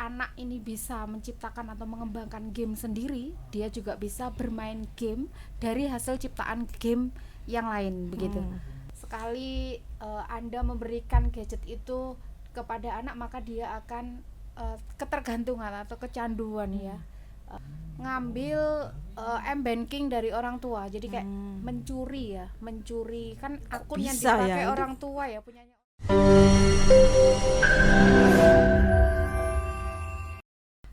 anak ini bisa menciptakan atau mengembangkan game sendiri, dia juga bisa bermain game dari hasil ciptaan game yang lain begitu. Sekali Anda memberikan gadget itu kepada anak, maka dia akan ketergantungan atau kecanduan ya. Ngambil m-banking dari orang tua. Jadi kayak mencuri kan akun yang bisa dipakai ya, orang tua ya punyanya.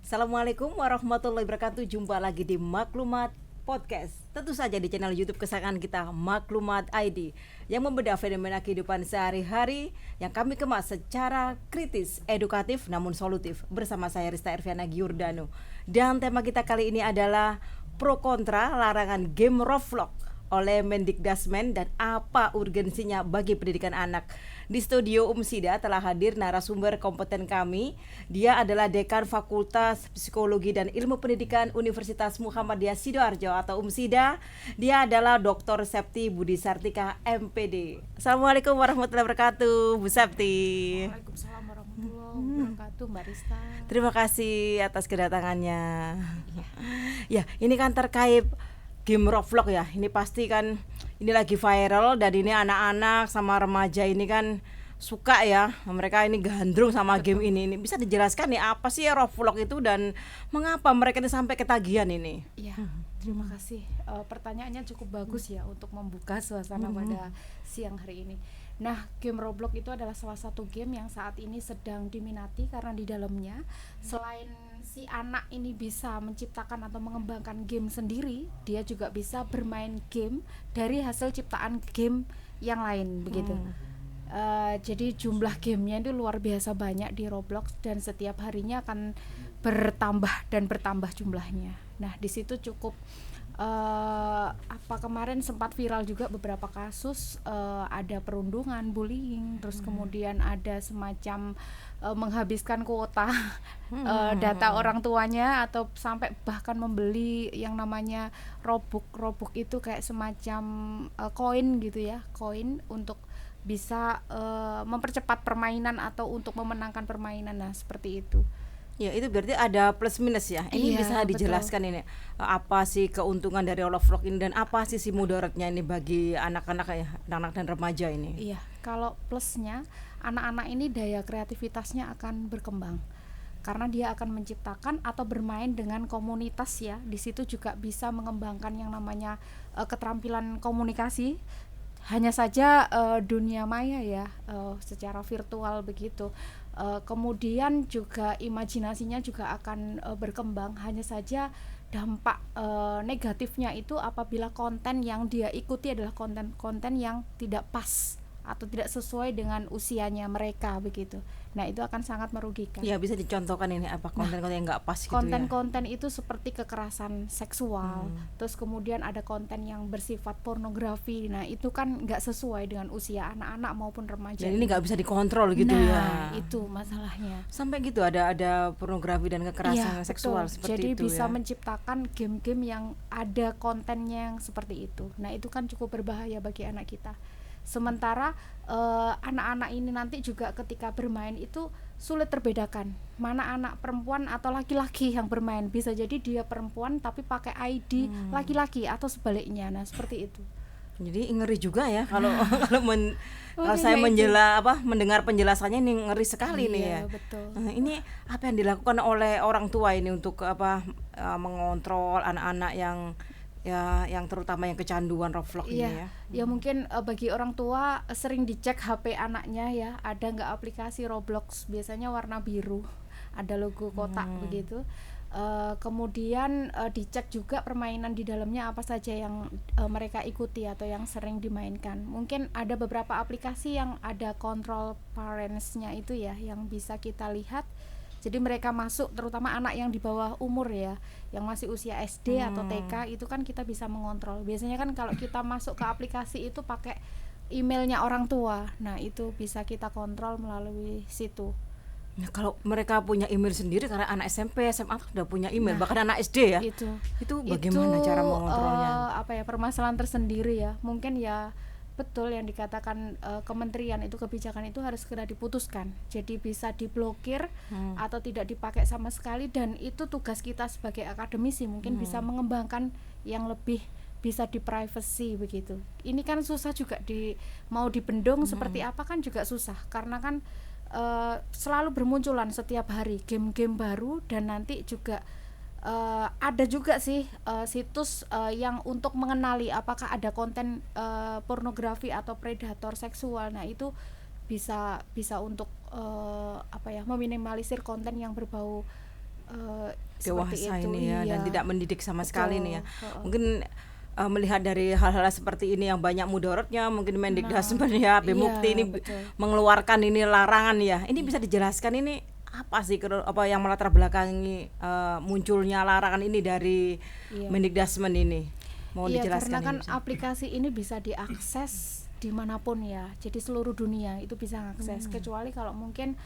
Assalamualaikum warahmatullahi wabarakatuh. Jumpa lagi di Maklumat Podcast. Tentu saja di channel YouTube kesayangan kita, Maklumat ID, yang membedah fenomena kehidupan sehari-hari yang kami kemas secara kritis, edukatif namun solutif. Bersama saya Rista Erviana Giordano. Dan tema kita kali ini adalah pro kontra larangan game Roblox oleh Mendikdasmen dan apa urgensinya bagi pendidikan anak. Di studio Umsida telah hadir narasumber kompeten kami. Dia adalah Dekan Fakultas Psikologi dan Ilmu Pendidikan Universitas Muhammadiyah Sidoarjo atau Umsida. Dia adalah Dr. Septi Budi Sartika MPD. Assalamualaikum warahmatullahi wabarakatuh, Bu Septi. Waalaikumsalam warahmatullahi wabarakatuh, Mbak Rista. Terima kasih atas kedatangannya. Ya, ini kan terkait game Roblox ya. Ini pasti kan ini lagi viral dan ini anak-anak sama remaja ini kan suka ya. Mereka ini gandrung sama game ini. Ini bisa dijelaskan nih apa sih Roblox itu dan mengapa mereka ini sampai ketagihan ini? Iya, terima kasih. Pertanyaannya cukup bagus ya untuk membuka suasana pada siang hari ini. Nah, game Roblox itu adalah salah satu game yang saat ini sedang diminati karena di dalamnya selain si anak ini bisa menciptakan atau mengembangkan game sendiri, dia juga bisa bermain game dari hasil ciptaan game yang lain begitu. Jadi jumlah gamenya itu luar biasa banyak di Roblox dan setiap harinya akan bertambah dan bertambah jumlahnya. Nah, di situ cukup kemarin sempat viral juga beberapa kasus, ada perundungan, bullying, terus kemudian ada semacam menghabiskan kuota data orang tuanya atau sampai bahkan membeli yang namanya Robux itu kayak semacam koin gitu ya, koin untuk bisa mempercepat permainan atau untuk memenangkan permainan. Nah, seperti itu. Ya, itu berarti ada plus minus ya. Ini Iya, bisa dijelaskan betul. Ini apa sih keuntungan dari Roblox ini dan apa sih mudaratnya ini bagi anak-anak ya, anak-anak dan remaja ini? Iya, kalau plusnya anak-anak ini daya kreativitasnya akan berkembang karena dia akan menciptakan atau bermain dengan komunitas ya. Di situ juga bisa mengembangkan yang namanya keterampilan komunikasi. Hanya saja dunia maya ya, secara virtual begitu. Kemudian juga imajinasinya juga akan berkembang. Hanya saja dampak negatifnya itu apabila konten yang dia ikuti adalah konten-konten yang tidak pas atau tidak sesuai dengan usianya mereka begitu. Nah, itu akan sangat merugikan. Ya, bisa dicontohkan ini apa konten-konten yang nggak pas gitu konten-konten ya? Itu seperti kekerasan seksual, terus kemudian ada konten yang bersifat pornografi. Nah, itu kan nggak sesuai dengan usia anak-anak maupun remaja. Dan ini nggak bisa dikontrol gitu ya. Nah, itu masalahnya. Sampai gitu ada pornografi dan kekerasan seksual seperti jadi itu. Jadi bisa ya? menciptakan game-game yang ada kontennya yang seperti itu. Nah, itu kan cukup berbahaya bagi anak kita. Sementara anak-anak ini nanti juga ketika bermain itu sulit terbedakan mana anak perempuan atau laki-laki yang bermain. Bisa jadi dia perempuan tapi pakai ID laki-laki atau sebaliknya. Nah, seperti itu. Jadi ngeri juga ya kalau kalau saya mendengar penjelasannya ini ngeri sekali nih ya. Betul. Ini apa yang dilakukan oleh orang tua ini untuk mengontrol anak-anak yang terutama yang kecanduan Roblox ini ya. Ya mungkin bagi orang tua sering dicek HP anaknya ya, ada nggak aplikasi Roblox, biasanya warna biru, ada logo kotak begitu. Kemudian dicek juga permainan di dalamnya apa saja yang mereka ikuti atau yang sering dimainkan. Mungkin ada beberapa aplikasi yang ada kontrol parents-nya itu ya, yang bisa kita lihat. Jadi mereka masuk, terutama anak yang di bawah umur ya, yang masih usia SD atau TK, itu kan kita bisa mengontrol. Biasanya kan kalau kita masuk ke aplikasi itu pakai emailnya orang tua. Nah, itu bisa kita kontrol melalui situ. Nah, kalau mereka punya email sendiri, karena anak SMP, SMA udah punya email, bahkan anak SD ya. Itu bagaimana cara mengontrolnya? Permasalahan tersendiri ya. Mungkin ya betul yang dikatakan kementerian itu, kebijakan itu harus segera diputuskan. Jadi bisa diblokir atau tidak dipakai sama sekali, dan itu tugas kita sebagai akademisi mungkin bisa mengembangkan yang lebih bisa di privacy begitu. Ini kan susah juga mau dibendung seperti apa kan juga susah, karena kan selalu bermunculan setiap hari game-game baru, dan nanti juga ada juga sih situs yang untuk mengenali apakah ada konten pornografi atau predator seksual. Nah itu bisa untuk meminimalisir konten yang berbau dewasa itu, ini ya, dan tidak mendidik sama sekali nih ya. Mungkin melihat dari hal-hal seperti ini yang banyak mudorotnya, mungkin Mendikdasmen ya, BEMUKTI ini mengeluarkan ini larangan ya. Ini bisa dijelaskan ini apa sih yang melatar belakangi munculnya larangan ini dari Mendikdasmen ini? Mau dijelaskan? Karena kan aplikasi ini bisa diakses dimanapun ya, jadi seluruh dunia itu bisa mengakses, kecuali kalau mungkin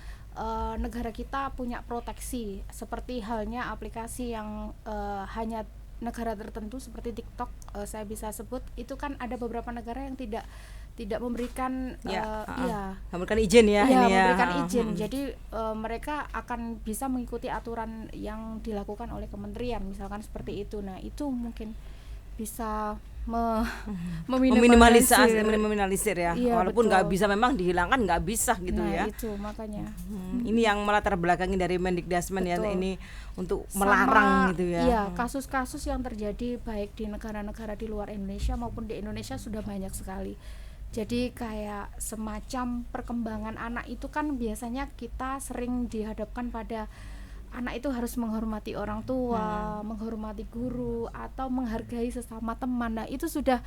negara kita punya proteksi, seperti halnya aplikasi yang hanya negara tertentu seperti TikTok, saya bisa sebut itu kan ada beberapa negara yang tidak memberikan memberikan izin ya, memberikan izin. Jadi mereka akan bisa mengikuti aturan yang dilakukan oleh kementerian, misalkan seperti itu. Nah itu mungkin bisa meminimalisir ya, walaupun nggak bisa, memang dihilangkan nggak bisa gitu ya. Itu makanya ini yang melatar belakangi dari Mendikdasmen ya, ini untuk melarang gitu ya. Iya, kasus-kasus yang terjadi baik di negara-negara di luar Indonesia maupun di Indonesia sudah banyak sekali. Jadi kayak semacam perkembangan anak itu kan biasanya kita sering dihadapkan pada anak itu harus menghormati orang tua, menghormati guru, atau menghargai sesama teman. Nah itu sudah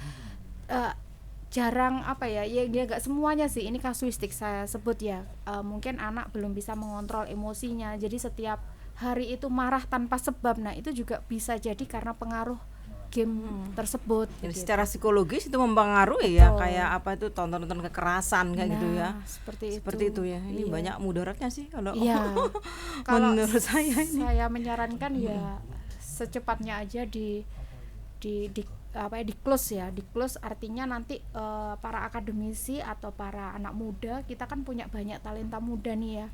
jarang ya nggak semuanya sih, ini kasuistik saya sebut ya. Mungkin anak belum bisa mengontrol emosinya, jadi setiap hari itu marah tanpa sebab. Nah itu juga bisa jadi karena pengaruh game tersebut. Jadi gitu. Secara psikologis itu mempengaruhi ya, kayak apa itu tonton kekerasan kayak gitu ya. Seperti itu ya. Ini banyak mudaratnya sih kalau menurut saya ini. Saya menyarankan ya secepatnya aja di close ya. Di close artinya nanti para akademisi atau para anak muda, kita kan punya banyak talenta muda nih ya.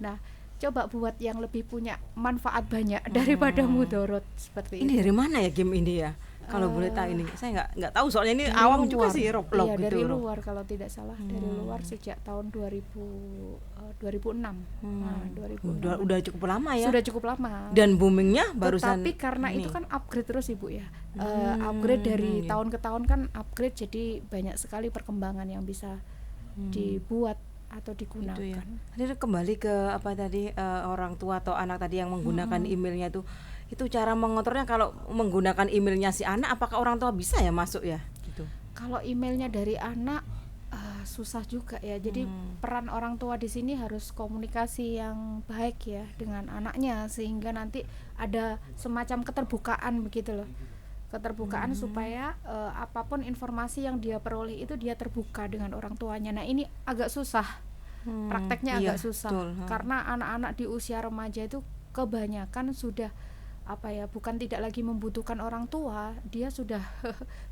Nah coba buat yang lebih punya manfaat banyak daripada mudorot seperti ini. Ini dari mana ya game ini ya? Kalau boleh tahu, ini saya nggak tahu soalnya ini awam juga sih, Roblox gitu. Dari luar kalau tidak salah, dari luar sejak tahun 2006. Nah, 2006. Udah cukup lama ya. Sudah cukup lama. Dan boomingnya barusan. Tapi karena itu kan upgrade terus Ibu ya. Upgrade dari tahun ke tahun kan upgrade, jadi banyak sekali perkembangan yang bisa dibuat atau digunakan. Itu ya. Jadi kembali ke apa tadi, orang tua atau anak tadi yang menggunakan emailnya itu cara mengontrolnya. Kalau menggunakan emailnya si anak, apakah orang tua bisa ya masuk ya? Gitu. Kalau emailnya dari anak susah juga ya. Jadi peran orang tua di sini harus komunikasi yang baik ya dengan anaknya, sehingga nanti ada semacam keterbukaan begitu loh. Keterbukaan supaya apapun informasi yang dia peroleh itu dia terbuka dengan orang tuanya. Nah ini agak susah, prakteknya agak susah, karena anak-anak di usia remaja itu kebanyakan sudah bukan tidak lagi membutuhkan orang tua, dia sudah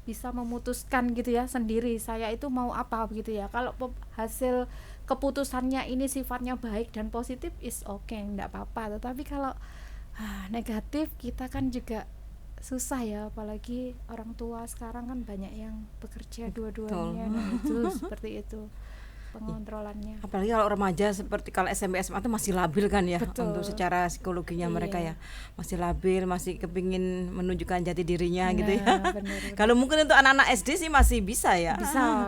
bisa memutuskan gitu ya sendiri, saya itu mau apa begitu ya. Kalau hasil keputusannya ini sifatnya baik dan positif is okay, enggak apa-apa. Tetapi kalau negatif, kita kan juga susah ya, apalagi orang tua sekarang kan banyak yang bekerja dua-duanya. Nah itu seperti itu pengontrolannya. Apalagi kalau remaja seperti kalau SMP SMA itu masih labil kan ya. Betul. Untuk secara psikologinya mereka ya masih labil, masih kepingin menunjukkan jati dirinya gitu ya. Kalau mungkin untuk anak-anak SD sih masih bisa ya.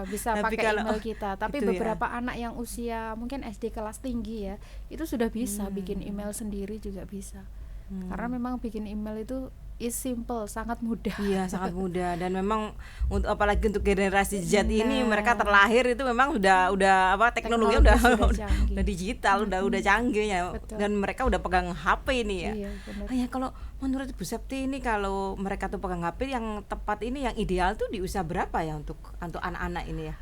Bisa pakai email kita. Tapi beberapa anak yang usia mungkin SD kelas tinggi ya, itu sudah bisa bikin email sendiri juga bisa. Karena memang bikin email itu is simple, sangat mudah. Iya, sangat mudah. Dan memang untuk apalagi untuk generasi Z ini, mereka terlahir itu memang udah teknologi udah digital, udah canggih ya. Dan mereka udah pegang HP ini ya. Iya, benar. Ya kalau menurut Bu Septi ini, kalau mereka tuh pegang HP yang tepat ini, yang ideal tuh di usia berapa ya untuk anak-anak ini ya?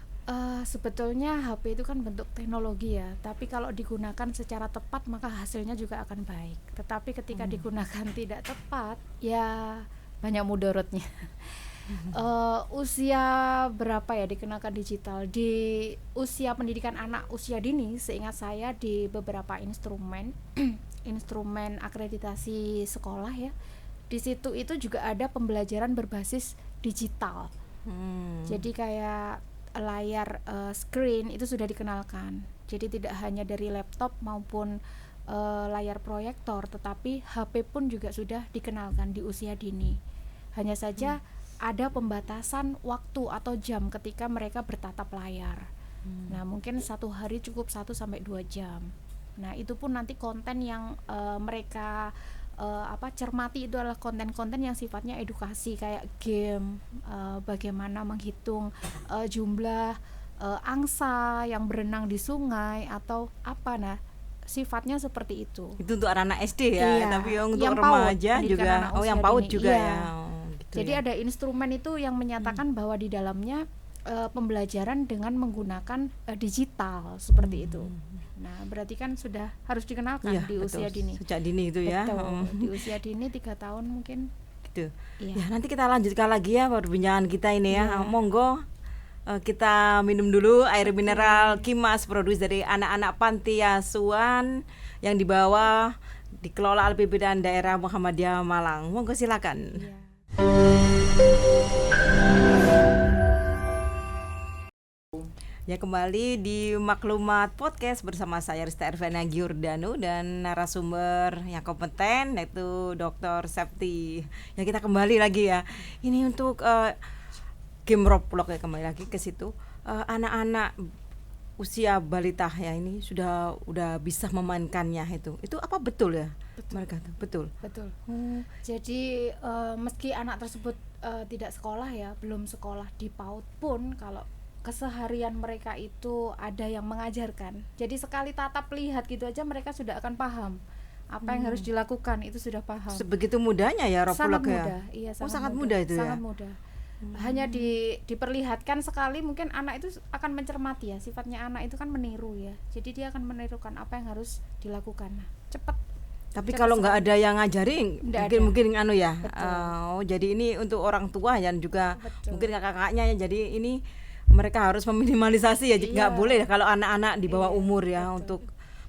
Sebetulnya HP itu kan bentuk teknologi ya, tapi kalau digunakan secara tepat maka hasilnya juga akan baik. Tetapi ketika digunakan tidak tepat, ya banyak mudorotnya. Usia berapa ya dikenalkan digital? Di usia pendidikan anak usia dini, seingat saya di beberapa instrumen instrumen akreditasi sekolah ya, di situ itu juga ada pembelajaran berbasis digital. Jadi kayak layar screen itu sudah dikenalkan. Jadi tidak hanya dari laptop maupun layar proyektor, tetapi HP pun juga sudah dikenalkan di usia dini. Hanya saja ada pembatasan waktu atau jam ketika mereka bertatap layar. Nah, mungkin satu hari cukup 1-2 jam. Nah, itu pun nanti konten yang mereka cermati itu adalah konten-konten yang sifatnya edukasi, kayak game, bagaimana menghitung jumlah angsa yang berenang di sungai atau apa. Nah, sifatnya seperti itu. Itu untuk anak-anak SD ya, Iya, tapi untuk yang remaja PAUD, juga. pendidikan anak Oh, yang usia PAUD dini. juga Iya. ya. Gitu Jadi ya. ada instrumen itu yang menyatakan bahwa di dalamnya pembelajaran dengan menggunakan digital seperti itu. Nah, berarti kan sudah harus dikenalkan Iya, di usia betul. dini. Sejak dini itu ya. Betul. Di usia dini 3 tahun mungkin. Gitu. Iya. Ya, nanti kita lanjutkan lagi ya perbincangan kita ini ya. Iya. Monggo kita minum dulu air mineral Kimas, produksi dari anak-anak panti asuhan yang dibawa dikelola LPP dan daerah Muhammadiyah Malang. Monggo silakan. Iya. Ya, kembali di Maklumat Podcast bersama saya Rista Ervana Giordano dan narasumber yang kompeten yaitu Dr. Septi. Ya, kita kembali lagi ya. Ini untuk game Roblox ya, kembali lagi ke situ. Anak-anak usia balita ya ini udah bisa memainkannya itu. Itu apa betul ya? Mereka tuh betul. Betul. Jadi meski anak tersebut tidak sekolah ya, belum sekolah di PAUD pun, kalau keseharian mereka itu ada yang mengajarkan. Jadi sekali tatap lihat gitu aja mereka sudah akan paham apa yang harus dilakukan, itu sudah paham. Sebegitu mudahnya ya Roblox Sangat ya. mudah. Iya, sangat mudah itu sangat ya. mudah. Hanya diperlihatkan sekali, mungkin anak itu akan mencermati ya. Sifatnya anak itu kan meniru ya. Jadi dia akan menirukan apa yang harus dilakukan. Nah, cepat. Tapi Cepat kalau nggak sekali. ada yang ngajarin, Nggak ada. mungkin anu ya. Betul. Jadi ini untuk orang tua dan juga Betul. mungkin kakak-kakaknya ya. Jadi ini mereka harus meminimalisasi ya. Jadi nggak Iya. boleh kalau anak-anak di bawah Iya, umur ya betul. untuk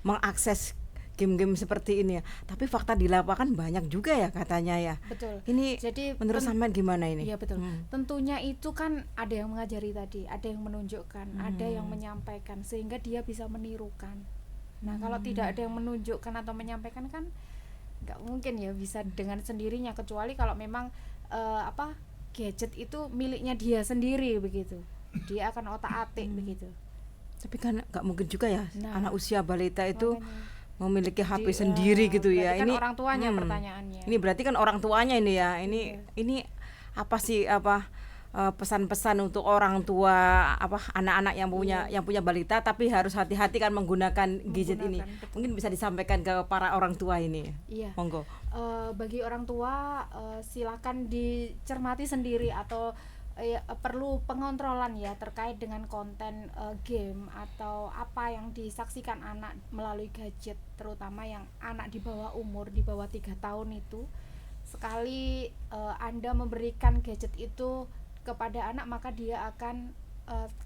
mengakses game-game seperti ini ya. Tapi fakta di lapangan banyak juga ya katanya ya. Betul. Ini Jadi menurut sampean gimana ini? Iya, betul. Tentunya itu kan ada yang mengajari tadi, ada yang menunjukkan, ada yang menyampaikan, sehingga dia bisa menirukan. Nah, kalau tidak ada yang menunjukkan atau menyampaikan kan nggak mungkin ya bisa dengan sendirinya, kecuali kalau memang gadget itu miliknya dia sendiri begitu. Dia akan otak-atik begitu. Tapi kan nggak mungkin juga ya Nah, anak usia balita itu makanya. memiliki HP sendiri gitu ya. Berarti kan Ini orang tuanya pertanyaannya. Ini berarti kan orang tuanya ini ya. Ini apa sih pesan-pesan untuk orang tua anak-anak yang punya balita tapi harus hati-hati kan menggunakan gadget ini. betul. Mungkin bisa disampaikan ke para orang tua ini. Iya. Monggo. Bagi orang tua silakan dicermati sendiri atau perlu pengontrolan ya terkait dengan konten game atau apa yang disaksikan anak melalui gadget, terutama yang anak di bawah umur, di bawah 3 tahun itu. Sekali Anda memberikan gadget itu kepada anak, maka dia akan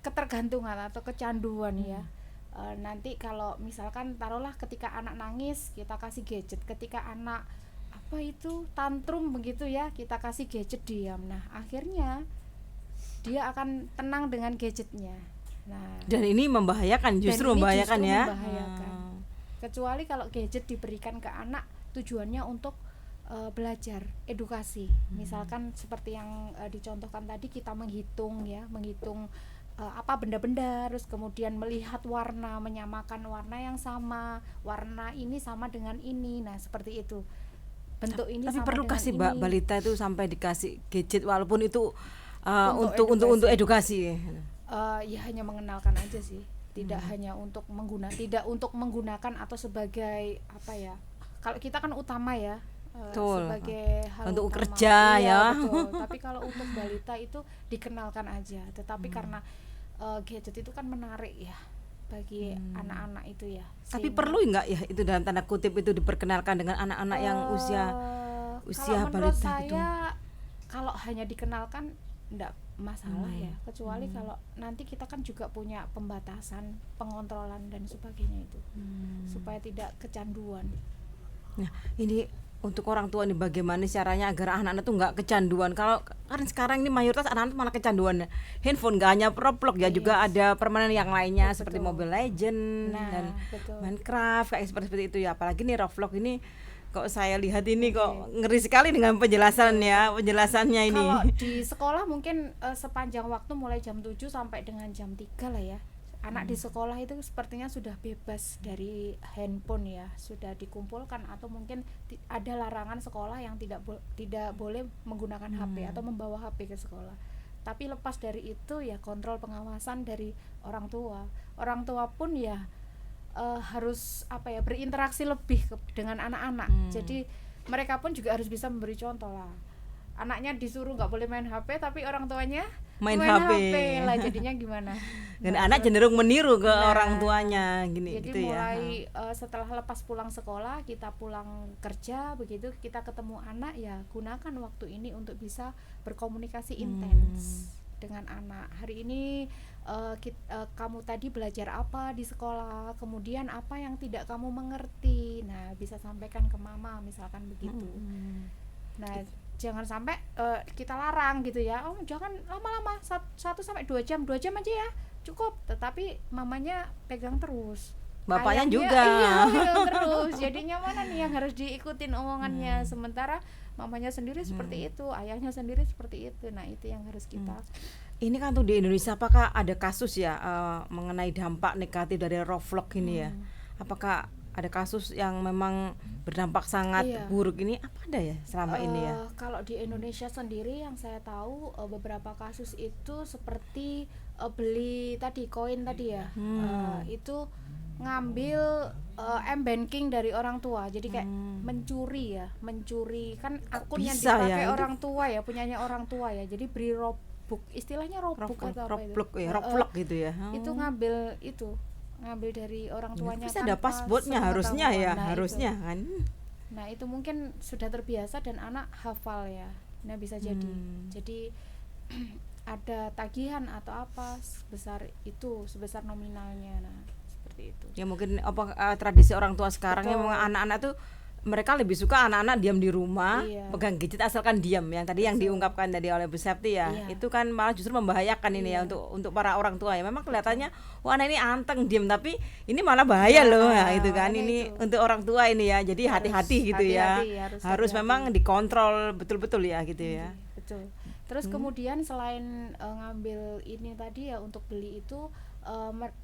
ketergantungan atau kecanduan ya. Nanti kalau misalkan taruhlah ketika anak nangis kita kasih gadget, ketika anak tantrum begitu ya kita kasih gadget, diam. Nah, akhirnya dia akan tenang dengan gadgetnya. Nah, Dan ini membahayakan, justru dan ini membahayakan justru ya. membahayakan. Kecuali kalau gadget diberikan ke anak tujuannya untuk belajar, edukasi. Misalkan seperti yang dicontohkan tadi, kita menghitung benda-benda, terus kemudian melihat warna, menyamakan warna yang sama, warna ini sama dengan ini. Nah, seperti itu. Bentuk ini Tapi sama perlu dengan kasih ini. balita itu sampai dikasih gadget walaupun itu Untuk untuk edukasi. Ya hanya mengenalkan aja sih, tidak hanya untuk menggunakan atau sebagai kalau kita kan utama ya, Betul. sebagai hal Untuk utama. kerja ya. Betul. Tapi kalau untuk balita itu dikenalkan aja, tetapi karena gadget itu kan menarik ya bagi anak-anak itu ya. Tapi Sehingga, perlu nggak ya itu dalam tanda kutip itu diperkenalkan dengan anak-anak yang usia kalau menurut balita saya gitu? kalau hanya dikenalkan enggak masalah ya, kecuali kalau nanti kita kan juga punya pembatasan, pengontrolan dan sebagainya itu, supaya tidak kecanduan. Nah, ini untuk orang tua nih bagaimana caranya agar anak-anak tuh nggak kecanduan? Kalau kan sekarang ini mayoritas anak-anak malah kecanduan handphone, nggak hanya Roblox ya, juga ada permainan yang lainnya seperti Mobile Legend dan Minecraft kayak seperti itu ya. Apalagi nih Roblox ini kok saya lihat ini kok ngeri sekali dengan penjelasannya ini. Kalau di sekolah mungkin sepanjang waktu mulai jam 7 sampai dengan jam 3 lah ya. Anak di sekolah itu sepertinya sudah bebas dari handphone ya, sudah dikumpulkan, atau mungkin ada larangan sekolah yang tidak boleh menggunakan HP atau membawa HP ke sekolah. Tapi lepas dari itu ya kontrol pengawasan dari orang tua. Orang tua pun ya harus berinteraksi lebih dengan anak-anak. Jadi mereka pun juga harus bisa memberi contoh lah. Anaknya disuruh nggak boleh main HP, tapi orang tuanya main HP lah, jadinya gimana? Dan anak cenderung meniru ke orang tuanya gini. Jadi gitu mulai setelah lepas pulang sekolah, kita pulang kerja begitu, kita ketemu anak ya, gunakan waktu ini untuk bisa berkomunikasi intens dengan anak. Hari ini kamu tadi belajar apa di sekolah, kemudian apa yang tidak kamu mengerti, nah bisa sampaikan ke mama misalkan begitu. Nah jangan sampai kita larang gitu ya, oh jangan lama-lama, 1-2 jam aja ya cukup, tetapi mamanya pegang terus, bapaknya ayahnya, juga pegang terus, jadinya mana nih yang harus diikutin omongannya, sementara mamanya sendiri seperti itu, ayahnya sendiri seperti itu. Nah itu yang harus kita ini kan tuh di Indonesia, apakah ada kasus ya mengenai dampak negatif dari Roblox ini ya? Apakah ada kasus yang memang berdampak sangat buruk ini? Apa ada ya selama ini ya? Kalau di Indonesia sendiri yang saya tahu beberapa kasus itu seperti beli tadi koin tadi ya, itu ngambil m-banking dari orang tua, jadi kayak mencuri kan akun yang dipakai ya, orang tua ya, punyanya orang tua ya, jadi beli Robux, istilahnya Robux atau apa itu? Roblox gitu ya. Itu ngambil dari orang tuanya, bisa ada passwordnya harusnya ya, harusnya itu. Kan. Nah itu mungkin sudah terbiasa dan anak hafal ya. Nah bisa jadi ada tagihan atau apa sebesar nominalnya. Nah seperti itu. Ya mungkin tradisi orang tua sekarang yang anak-anak tuh mereka lebih suka anak-anak diam di rumah, pegang gadget asalkan diam. Yang tadi yang diungkapkan tadi oleh Bu Septi ya, itu kan malah justru membahayakan ini ya untuk para orang tua ya. Memang kelihatannya wah anak ini anteng diam, tapi ini malah bahaya loh ya, itu kan. Ini untuk orang tua ini ya. Jadi hati-hati gitu ya. Harus memang dikontrol betul-betul ya gitu ya. Betul. Terus kemudian selain ngambil ini tadi ya untuk beli itu,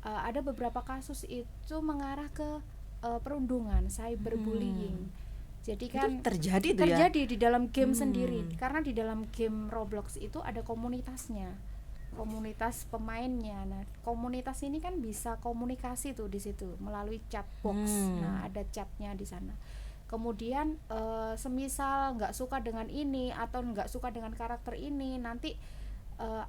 ada beberapa kasus itu mengarah ke perundungan, cyberbullying. Jadi kan itu terjadi di dalam game sendiri, karena di dalam game Roblox itu ada komunitasnya, komunitas pemainnya. Nah komunitas ini kan bisa komunikasi tuh di situ melalui chat box. Nah ada chatnya di sana. Kemudian semisal nggak suka dengan ini atau nggak suka dengan karakter ini, nanti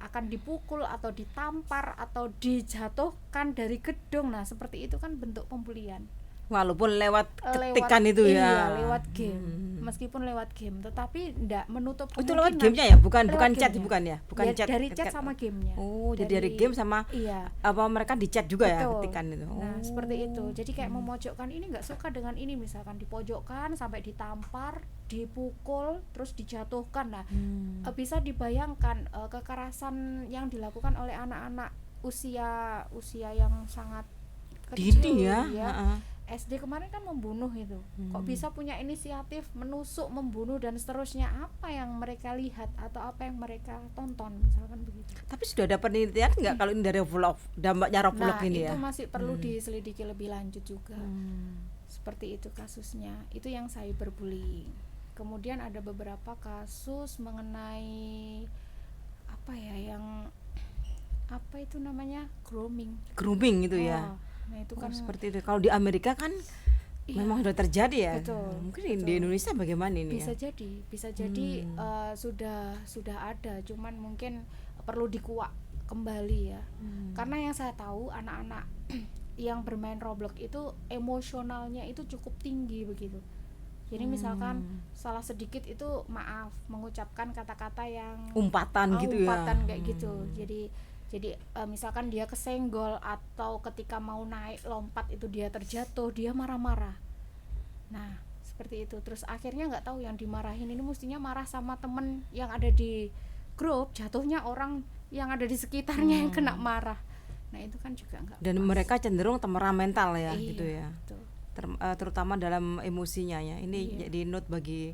akan dipukul atau ditampar atau dijatuhkan dari gedung. Nah seperti itu kan bentuk pembulian. Walaupun lewat ketikan itu ya. Iya, lewat game. Meskipun lewat game, tetapi enggak menutup kemungkinan. Itu lewat gamenya ya, bukan chat bukan ya? Bukan ya, chat. Dari chat sama gamenya. Oh, jadi dari game sama apa mereka di chat juga. Betul. Ya ketikan itu. Nah, seperti itu. Jadi kayak memojokkan ini, enggak suka dengan ini, misalkan dipojokkan sampai ditampar, dipukul, terus dijatuhkan. Nah, bisa dibayangkan kekerasan yang dilakukan oleh anak-anak usia yang sangat kecil dini ya. SD kemarin kan membunuh itu. Kok bisa punya inisiatif menusuk, membunuh dan seterusnya? Apa yang mereka lihat atau apa yang mereka tonton misalkan begitu. Tapi sudah ada penelitian nggak kalau ini dari dampaknya Roblox ini ya? Nah itu masih perlu diselidiki lebih lanjut juga. Seperti itu kasusnya. Itu yang cyberbullying. Kemudian ada beberapa kasus mengenai apa itu namanya, grooming itu ya. Nah itu kan seperti itu. Kalau di Amerika kan memang sudah terjadi ya. Betul, mungkin di Indonesia bagaimana ini? Bisa jadi sudah ada, cuman mungkin perlu dikuak kembali ya. Karena yang saya tahu anak-anak yang bermain Roblox itu emosionalnya itu cukup tinggi begitu. Jadi misalkan salah sedikit itu maaf, mengucapkan kata-kata yang Umpatan gitu ya. umpatan kayak gitu. Jadi misalkan dia kesenggol atau ketika mau naik lompat itu dia terjatuh, dia marah-marah. Nah seperti itu. Terus akhirnya nggak tahu yang dimarahin ini mestinya marah sama temen yang ada di grup, jatuhnya orang yang ada di sekitarnya yang kena marah. Nah itu kan juga nggak Dan pas. mereka cenderung temperamental ya, Iya, gitu ya. betul. Terutama dalam emosinya ya. Ini Iya. jadi note bagi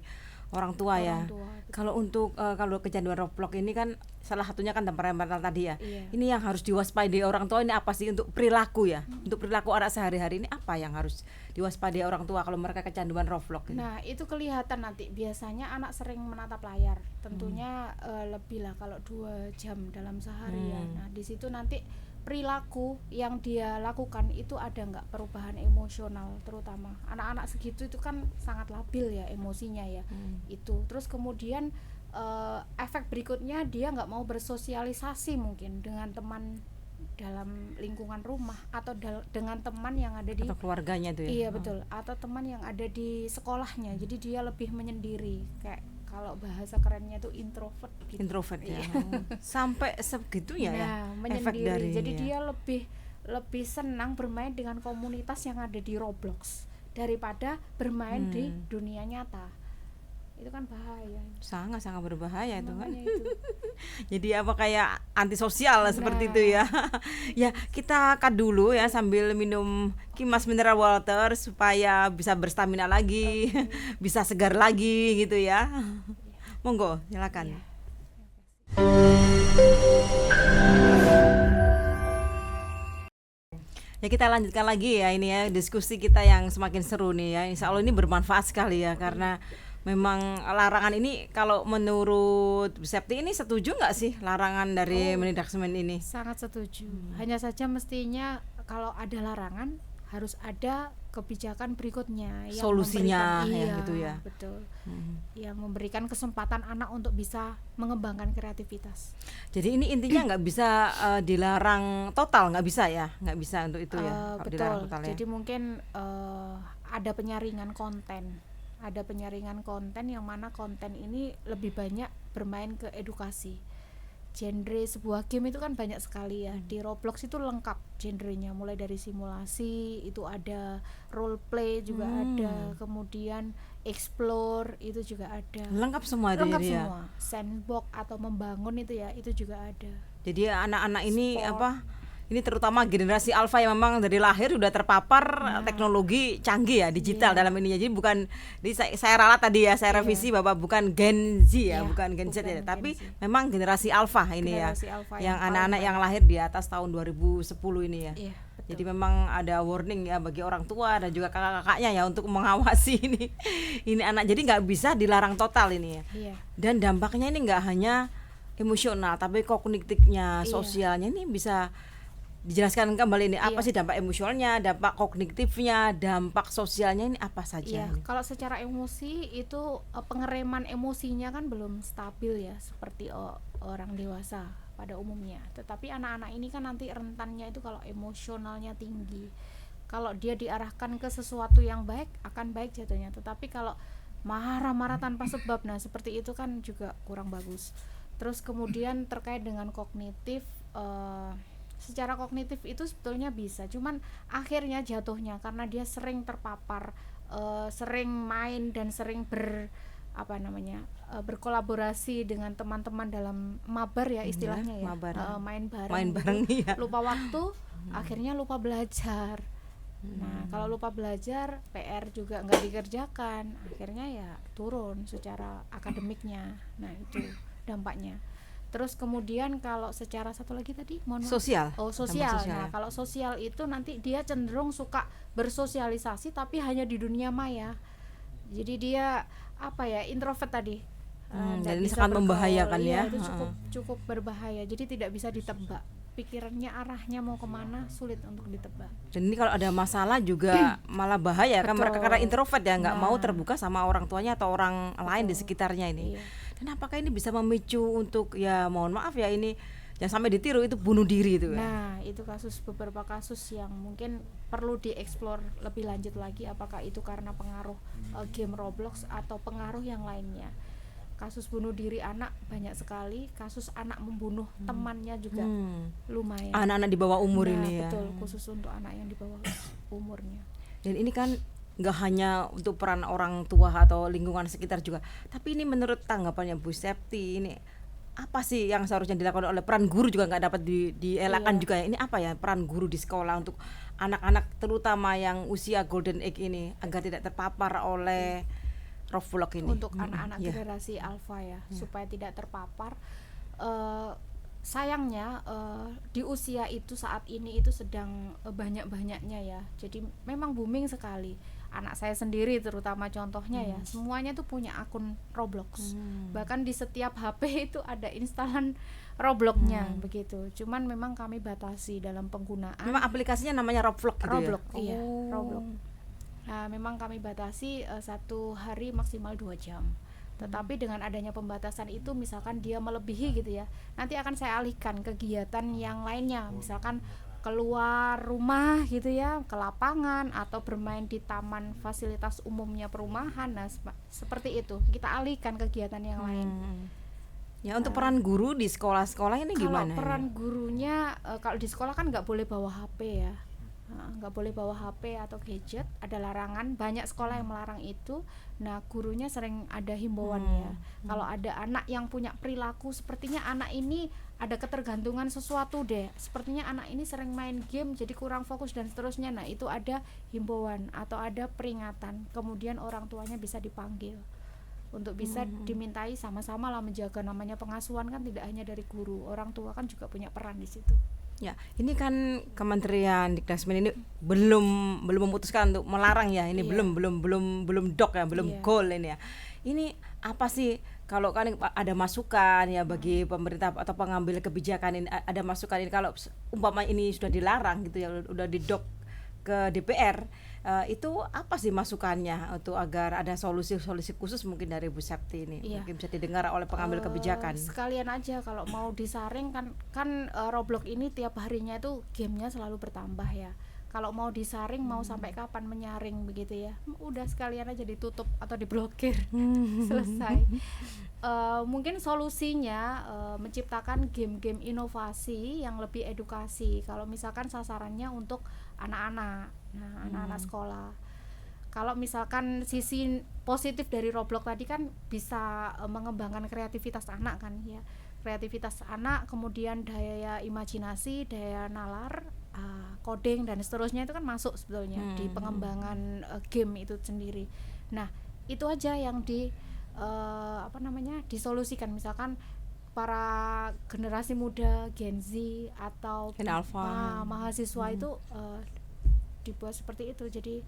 orang tua ya. Orang tua, betul. Kalau untuk kalau kecanduan Roblox ini kan salah satunya kan temperamental tadi ya. Iya. Ini yang harus diwaspadai orang tua ini apa sih untuk perilaku ya? Untuk perilaku anak sehari-hari ini apa yang harus diwaspadai orang tua kalau mereka kecanduan Roblox ini? Nah itu kelihatan nanti, biasanya anak sering menatap layar, tentunya lebih lah kalau 2 jam dalam seharian. Nah di situ nanti perilaku yang dia lakukan itu ada nggak perubahan emosional, terutama anak-anak segitu itu kan sangat labil ya emosinya ya. Itu terus kemudian efek berikutnya dia nggak mau bersosialisasi mungkin dengan teman dalam lingkungan rumah atau dengan teman yang ada di Atau keluarganya tuh ya. iya betul, atau teman yang ada di sekolahnya. Jadi dia lebih menyendiri, kayak kalau bahasa kerennya itu introvert gitu. Introvert ya. Iya. Sampai segitunya ya. Nah, Efek menyendiri. dari Jadi ini ya. dia lebih senang bermain dengan komunitas yang ada di Roblox daripada bermain di dunia nyata. Itu kan bahaya. Sangat-sangat berbahaya itu kan. Makanya itu. Jadi apa kayak antisosial lah seperti itu ya. Ya kita cut dulu ya sambil minum Kimas mineral water supaya bisa berstamina lagi, bisa segar lagi gitu ya. Monggo silakan. Ya kita lanjutkan lagi ya ini ya diskusi kita yang semakin seru nih ya. Insya Allah ini bermanfaat sekali ya karena memang larangan ini kalau menurut Bu Septi ini setuju nggak sih larangan dari Menidaksemen ini? Sangat setuju. Hanya saja mestinya kalau ada larangan harus ada kebijakan berikutnya yang Solusinya memberikan, ya, iya, gitu ya. betul. Yang memberikan kesempatan anak untuk bisa mengembangkan kreativitas. Jadi ini intinya nggak bisa dilarang total, nggak bisa ya, nggak bisa untuk itu ya. Kalau Betul. dilarang total ya. Jadi mungkin ada penyaringan konten. Ada penyaringan konten yang mana konten ini lebih banyak bermain ke edukasi. Genre sebuah game itu kan banyak sekali ya. Di Roblox itu lengkap genrenya, mulai dari simulasi, itu ada role play juga ada, kemudian explore itu juga ada. Lengkap semua itu Lengkap jadi ya. semua. Sandbox atau membangun itu ya, itu juga ada. Jadi anak-anak ini Sport. apa? Ini terutama generasi alfa yang memang dari lahir sudah terpapar teknologi canggih ya, digital dalam ininya. Jadi bukan saya ralat tadi ya, saya revisi bahwa bukan Gen Z ya, Iya, bukan Gen Z bukan ya, Gen tapi Z. memang generasi alfa ini Generasi ya. alfa Yang yang anak-anak paling yang lahir di atas tahun 2010 ini ya. Iya, betul. Jadi memang ada warning ya bagi orang tua dan juga kakak-kakaknya ya untuk mengawasi ini anak. Jadi nggak bisa dilarang total ini ya. Iya. Dan dampaknya ini nggak hanya emosional, tapi kognitifnya, Iya. sosialnya ini bisa dijelaskan kembali ini apa Iya. sih dampak emosionalnya, dampak kognitifnya, dampak sosialnya ini apa saja? Iya, Ini? kalau secara emosi itu pengereman emosinya kan belum stabil ya seperti orang dewasa pada umumnya. Tetapi anak-anak ini kan nanti rentannya itu kalau emosionalnya tinggi. Kalau dia diarahkan ke sesuatu yang baik akan baik jatuhnya. Tetapi kalau marah-marah tanpa sebab, nah seperti itu kan juga kurang bagus. Terus kemudian terkait dengan kognitif, secara kognitif itu sebetulnya bisa, cuman akhirnya jatuhnya karena dia sering terpapar, sering main dan sering berkolaborasi dengan teman-teman dalam mabar ya istilahnya ya, mabar. main bareng, Main gitu. bareng nih ya. Lupa waktu, akhirnya lupa belajar. Nah kalau lupa belajar, PR juga nggak dikerjakan, akhirnya ya turun secara akademiknya. Nah itu dampaknya. Terus kemudian kalau secara satu lagi tadi Sosial. Oh Dampak sosial. sosial Nah ya. kalau sosial itu nanti dia cenderung suka bersosialisasi tapi hanya di dunia maya. Jadi dia introvert tadi. Nggak dan ini bisa sangat bergaul. membahayakan Iya, ya. itu cukup berbahaya. Jadi tidak bisa ditebak. Pikirannya arahnya mau kemana sulit untuk ditebak. Dan ini kalau ada masalah juga malah bahaya kan, mereka Betul. karena introvert ya nggak mau Nah. terbuka sama orang tuanya atau orang lain di sekitarnya ini. Iya. Dan apakah ini bisa memicu untuk ya mohon maaf ya ini jangan sampai ditiru itu bunuh diri itu. Nah, itu beberapa kasus yang mungkin perlu dieksplor lebih lanjut lagi, apakah itu karena pengaruh game Roblox atau pengaruh yang lainnya. Kasus bunuh diri anak banyak sekali, kasus anak membunuh temannya juga lumayan. Anak-anak di bawah umur Nah, ini ya. betul, khusus untuk anak yang di bawah umurnya. Dan ini kan nggak hanya untuk peran orang tua atau lingkungan sekitar juga, tapi ini menurut tanggapannya Bu Septi, ini apa sih yang seharusnya dilakukan oleh peran guru juga nggak dapat dielakkan juga ya. Ini apa ya peran guru di sekolah untuk anak-anak terutama yang usia golden age ini agar tidak terpapar oleh Roblox ini. Untuk anak-anak generasi alpha ya, supaya tidak terpapar. Sayangnya di usia itu saat ini itu sedang banyak-banyaknya ya. Jadi memang booming sekali. Anak saya sendiri terutama contohnya ya, semuanya tuh punya akun Roblox. Bahkan di setiap HP itu ada instalan Roblox-nya begitu. Cuman memang kami batasi dalam penggunaan. Memang aplikasinya namanya Roblox gitu Roblox, ya? iya, Roblox. Nah, memang kami batasi 1 hari maksimal 2 jam. Tetapi dengan adanya pembatasan itu, misalkan dia melebihi gitu ya, nanti akan saya alihkan kegiatan yang lainnya, misalkan keluar rumah gitu ya, ke lapangan atau bermain di taman fasilitas umumnya perumahan. Nah, seperti itu kita alihkan kegiatan yang lain. Ya, untuk peran guru di sekolah-sekolah ini gimana? Kalau peran gurunya, kalau di sekolah kan nggak boleh bawa HP ya, nggak boleh bawa HP atau gadget, ada larangan, banyak sekolah yang melarang itu. Nah, gurunya sering ada himbauannya. Kalau ada anak yang punya perilaku sepertinya anak ini ada ketergantungan sesuatu deh, sepertinya anak ini sering main game jadi kurang fokus dan seterusnya. Nah, itu ada himbauan atau ada peringatan, kemudian orang tuanya bisa dipanggil untuk bisa dimintai sama-sama lah menjaga. Namanya pengasuhan kan tidak hanya dari guru, orang tua kan juga punya peran di situ. Ya, ini kan Kementerian Dikdasmen ini belum memutuskan untuk melarang ya. Ini belum dok ya, belum goal ini ya. Ini apa sih kalau kan ada masukan ya bagi pemerintah atau pengambil kebijakan ini, ada masukan ini kalau umpama ini sudah dilarang gitu ya, udah didok ke DPR, itu apa sih masukannya untuk agar ada solusi-solusi khusus mungkin dari Bu Septi ini, mungkin bisa didengar oleh pengambil kebijakan. Sekalian aja kalau mau disaring kan Roblox ini tiap harinya itu gamenya selalu bertambah ya. Kalau mau disaring mau sampai kapan menyaring begitu ya, udah sekalian aja ditutup atau diblokir. Selesai. Mungkin solusinya menciptakan game-game inovasi yang lebih edukasi. Kalau misalkan sasarannya untuk anak-anak, anak-anak sekolah. Kalau misalkan sisi positif dari Roblox tadi kan bisa mengembangkan kreativitas anak kan ya, kreativitas anak, kemudian daya imajinasi, daya nalar, coding dan seterusnya itu kan masuk sebetulnya di pengembangan game itu sendiri. Nah, itu aja yang disolusikan, misalkan para generasi muda Gen Z atau mahasiswa itu dibuat seperti itu. Jadi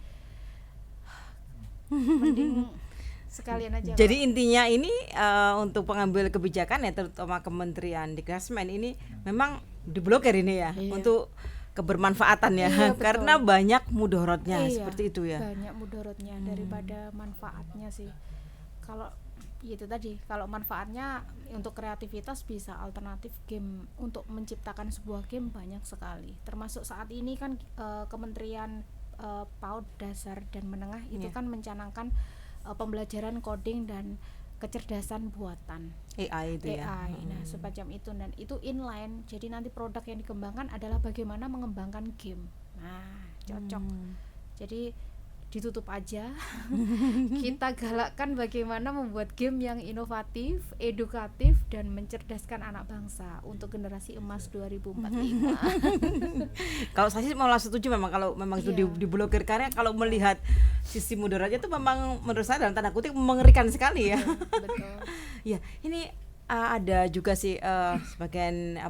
mending sekalian aja. Jadi intinya ini untuk pengambil kebijakan ya, terutama Kementerian Dikdasmen ini memang diblokir ini ya, untuk kebermanfaatan ya, karena banyak mudorotnya seperti itu ya. Banyak mudorotnya daripada manfaatnya sih. Kalau itu tadi, kalau manfaatnya untuk kreativitas bisa alternatif game, untuk menciptakan sebuah game banyak sekali. Termasuk saat ini kan Kementerian PAUD dasar dan menengah itu kan mencanangkan pembelajaran coding dan kecerdasan buatan AI itu ya. Nah, semacam itu, dan itu inline. Jadi nanti produk yang dikembangkan adalah bagaimana mengembangkan game. Nah, cocok. Jadi ditutup aja. Kita galakkan bagaimana membuat game yang inovatif, edukatif, dan mencerdaskan anak bangsa untuk generasi emas 2045. Kalau saya sih malah setuju memang kalau memang itu diblokir, karena kalau melihat sisi mudaratnya itu memang menurut saya dalam tanda kutip mengerikan sekali ya. Betul. Ya, ini ada juga sih sebagian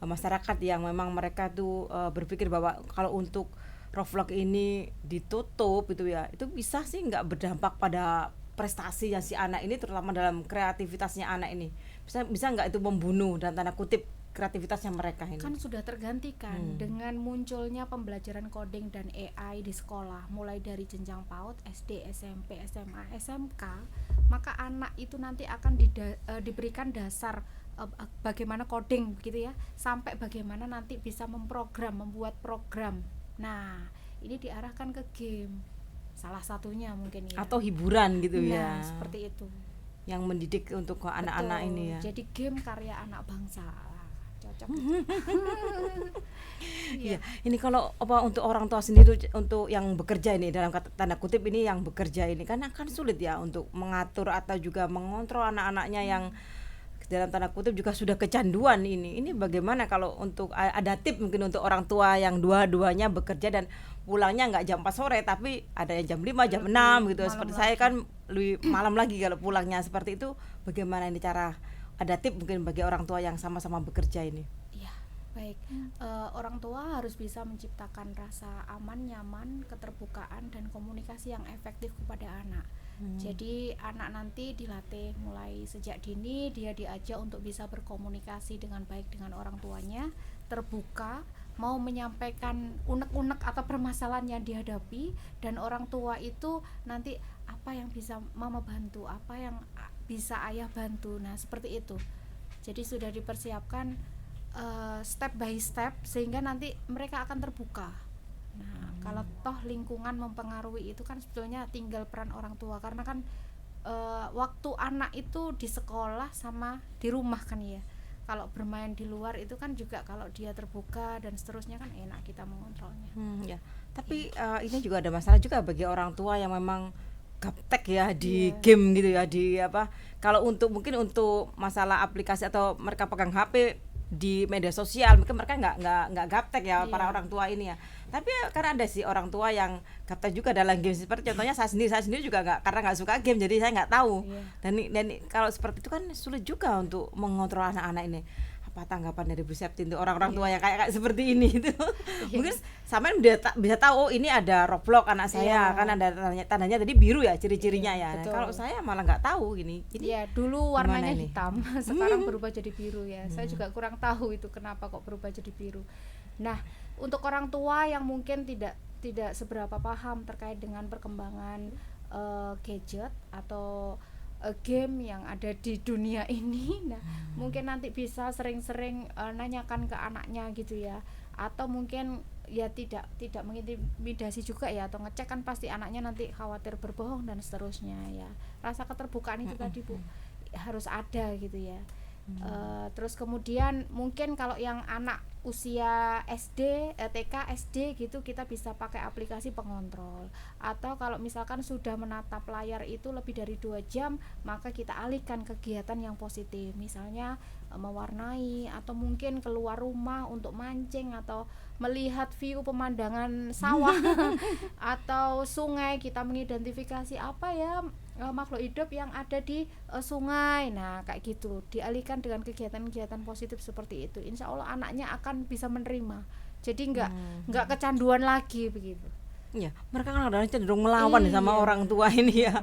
masyarakat yang memang mereka tuh berpikir bahwa kalau untuk Roblox ini ditutup itu ya, itu bisa sih nggak berdampak pada prestasi yang si anak ini, terutama dalam kreativitasnya anak ini. Bisa nggak itu membunuh dan tanda kutip kreativitasnya mereka ini? Kan sudah tergantikan dengan munculnya pembelajaran coding dan AI di sekolah, mulai dari jenjang PAUD, SD, SMP, SMA, SMK. Maka anak itu nanti akan diberikan dasar bagaimana coding begitu ya, sampai bagaimana nanti bisa membuat program. Nah, ini diarahkan ke game. Salah satunya mungkin ya. Atau hiburan gitu ya. Nah, seperti itu. Yang mendidik untuk anak-anak ini ya. Jadi game karya anak bangsa. Cocok. Iya. Ini kalau untuk orang tua sendiri, untuk yang bekerja ini, dalam tanda kutip ini yang bekerja ini kan akan sulit ya untuk mengatur atau juga mengontrol anak-anaknya yang dalam tanda kutip juga sudah kecanduan ini. Ini bagaimana kalau untuk ada tip mungkin untuk orang tua yang dua-duanya bekerja dan pulangnya nggak jam 4 sore tapi ada yang jam 5, jam 6 gitu. Seperti saya kan lebih malam lagi kalau pulangnya seperti itu. Bagaimana ini cara, ada tip mungkin bagi orang tua yang sama-sama bekerja ini? Iya, baik. Orang tua harus bisa menciptakan rasa aman, nyaman, keterbukaan dan komunikasi yang efektif kepada anak. Jadi anak nanti dilatih mulai sejak dini, dia diajak untuk bisa berkomunikasi dengan baik dengan orang tuanya, terbuka, mau menyampaikan unek-unek atau permasalahan yang dihadapi, dan orang tua itu nanti apa yang bisa mama bantu, apa yang bisa ayah bantu. Nah, seperti itu. Jadi sudah dipersiapkan step by step sehingga nanti mereka akan terbuka. Nah, kalau toh lingkungan mempengaruhi itu kan sebetulnya tinggal peran orang tua, karena kan waktu anak itu di sekolah sama di rumah kan ya. Kalau bermain di luar itu kan juga kalau dia terbuka dan seterusnya kan enak kita mengontrolnya. Ya. Tapi ini juga ada masalah juga bagi orang tua yang memang gaptek ya di game gitu ya, di apa. Kalau mungkin untuk masalah aplikasi atau mereka pegang HP di media sosial, mungkin mereka nggak gaptek ya para orang tua ini ya. Tapi karena ada sih orang tua yang gaptek juga dalam game, seperti contohnya saya sendiri juga karena nggak suka game, jadi saya nggak tahu. Dan kalau seperti itu kan sulit juga untuk mengontrol anak-anak ini. Apa tanggapan dari Bu Septi untuk orang-orang tua yang kayak seperti ini itu? Mungkin sampean bisa tahu, oh ini ada Roblox anak saya, kan ada tandanya tadi biru ya ciri-cirinya ya. Nah, kalau saya malah nggak tahu ini. Ya, dulu warnanya hitam, sekarang berubah jadi biru ya. Saya juga kurang tahu itu kenapa kok berubah jadi biru. Nah, untuk orang tua yang mungkin tidak seberapa paham terkait dengan perkembangan gadget atau game yang ada di dunia ini, nah mungkin nanti bisa sering-sering nanyakan ke anaknya gitu ya, atau mungkin ya tidak mengintimidasi juga ya, atau ngecek kan pasti anaknya nanti khawatir berbohong dan seterusnya ya. Rasa keterbukaan itu tadi Bu harus ada gitu ya. Terus kemudian mungkin kalau yang anak usia SD, TK, SD gitu, kita bisa pakai aplikasi pengontrol. Atau kalau misalkan sudah menatap layar itu lebih dari 2 jam, maka kita alihkan kegiatan yang positif, misalnya mewarnai, atau mungkin keluar rumah untuk mancing atau melihat view pemandangan sawah atau sungai. Kita mengidentifikasi apa ya makhluk hidup yang ada di sungai. Nah, kayak gitu dialihkan dengan kegiatan-kegiatan positif seperti itu. Insya Allah anaknya akan bisa menerima. Jadi nggak kecanduan lagi begitu. Ya, mereka kan kadang cenderung melawan sama orang tua ini ya.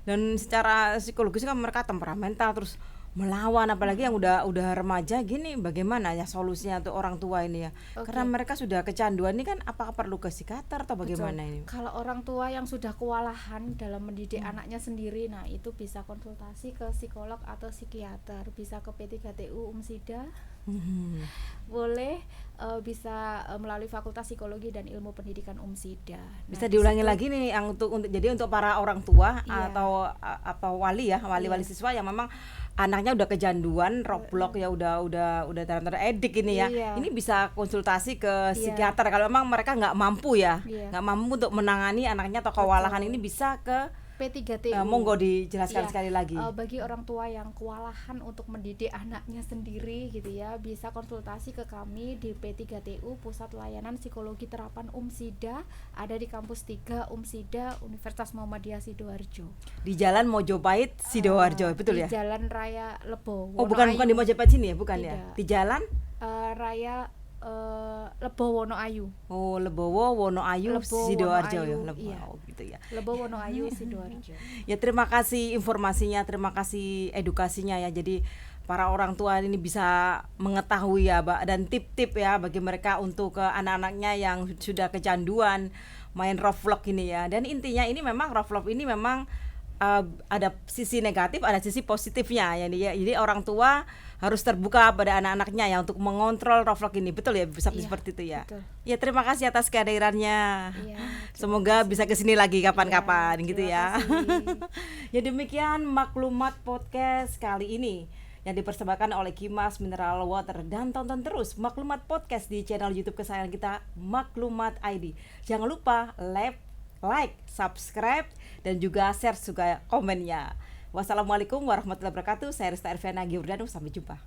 Dan secara psikologis kan mereka temperamental, terus melawan, apalagi yang udah remaja gini. Bagaimana ya solusinya untuk orang tua ini ya? Karena mereka sudah kecanduan ini kan, apakah perlu ke psikiater atau bagaimana ini? Kalau orang tua yang sudah kewalahan dalam mendidik anaknya sendiri, nah itu bisa konsultasi ke psikolog atau psikiater, bisa ke P3TU Umsida. Boleh bisa melalui Fakultas Psikologi dan Ilmu Pendidikan Umsida. Nah, bisa diulangi lagi nih yang jadi untuk para orang tua atau wali siswa yang memang anaknya udah kecanduan Roblox ya, udah tanda-tanda edik ini ya. Ini bisa konsultasi ke psikiater kalau memang mereka nggak mampu nggak mampu untuk menangani anaknya atau kewalahan ini, bisa ke P3TU. Monggo dijelaskan sekali lagi. Bagi orang tua yang kewalahan untuk mendidik anaknya sendiri gitu ya, bisa konsultasi ke kami di P3TU, Pusat Layanan Psikologi Terapan Umsida, ada di kampus 3 Umsida Universitas Muhammadiyah Sidoarjo. Di Jalan Mojopahit Sidoarjo, betul ya? Di Jalan Raya Lebo. Oh, bukan di Mojopahit sini ya, bukan ya? Di Jalan Raya Lebo Wonoayu. Oh, Lebowo Wonoayu Sidoarjo ya. Gitu ya. Lebo Wonoayu Sidoarjo. Ya, terima kasih informasinya, terima kasih edukasinya ya. Jadi para orang tua ini bisa mengetahui ya, Mbak, dan tip-tip ya bagi mereka untuk ke anak-anaknya yang sudah kecanduan main Roblox ini ya. Dan intinya ini memang Roblox ini memang ada sisi negatif, ada sisi positifnya ya. Jadi orang tua harus terbuka pada anak-anaknya ya untuk mengontrol Roblox ini. Betul ya, bisa Iya, seperti itu ya. betul. Ya, terima kasih atas kehadirannya. Iya, Semoga bisa kesini lagi kapan-kapan Iya, gitu terima ya. kasih. Ya, demikian Maklumat Podcast kali ini yang dipersembahkan oleh Kimas Mineral Water. Dan tonton terus Maklumat Podcast di channel YouTube kesayangan kita, Maklumat ID. Jangan lupa like, subscribe, dan juga share juga komennya. Wassalamualaikum warahmatullahi wabarakatuh. Saya Rista Erviana Giordano. Sampai jumpa.